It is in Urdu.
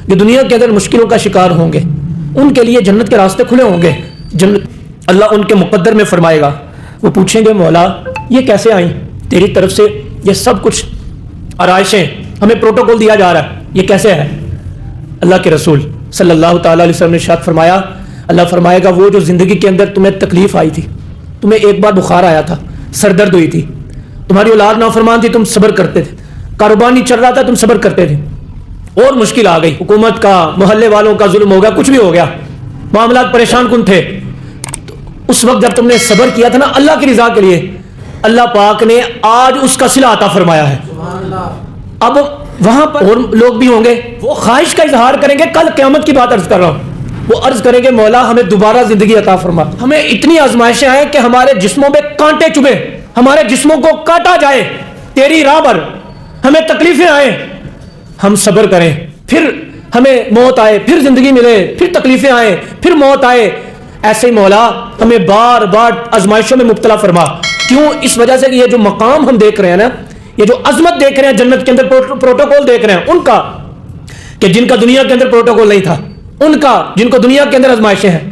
جو دنیا کے اندر مشکلوں کا شکار ہوں گے ان کے لیے جنت کے راستے کھلے ہوں گے. اللہ ان کے مقدر میں فرمائے گا. وہ پوچھیں گے مولا یہ کیسے آئیں؟ تیری طرف سے یہ سب کچھ آرائشیں ہمیں پروٹوکول دیا جا رہا ہے، یہ کیسے ہے؟ اللہ کے رسول صلی اللہ تعالیٰ علیہ وسلم نے ارشاد فرمایا، اللہ فرمائے گا وہ جو زندگی کے اندر تمہیں تکلیف آئی تھی، تمہیں ایک بار بخار آیا تھا، سر درد ہوئی تھی، تمہاری اولاد نافرمان تھی، تم صبر کرتے تھے، کاروبار نہیں چل رہا تھا، تم صبر کرتے تھے، اور مشکل آ گئی، حکومت کا، محلے والوں کا ظلم ہو گیا، کچھ بھی ہو گیا، معاملات پریشان کن تھے، تو اس وقت جب تم نے صبر کیا تھا نا اللہ کی رضا کے لیے، اللہ پاک نے آج اس کا صلہ عطا فرمایا ہے. اب وہاں پر اور لوگ بھی ہوں گے، وہ خواہش کا اظہار کریں گے. کل قیامت کی بات عرض کر رہا ہوں، وہ عرض کریں گے مولا ہمیں دوبارہ زندگی عطا فرما. ہمیں اتنی آزمائشیں آئیں کہ ہمارے جسموں میں کانٹے چبھے، ہمارے جسموں کو کاٹا جائے تیری راہ پر، ہمیں تکلیفیں آئیں، ہم صبر کریں، پھر ہمیں موت آئے، پھر زندگی ملے، پھر تکلیفیں آئیں، پھر موت آئے. ایسے ہی مولا ہمیں بار بار آزمائشوں میں مبتلا فرما. کیوں؟ اس وجہ سے کہ یہ جو مقام ہم دیکھ رہے ہیں نا، یہ جو عظمت دیکھ رہے ہیں جنت کے اندر، پروٹوکول دیکھ رہے ہیں ان کا، کہ جن کا دنیا کے اندر پروٹوکول نہیں تھا، ان کا، جن کو دنیا کے اندر آزمائشیں ہیں.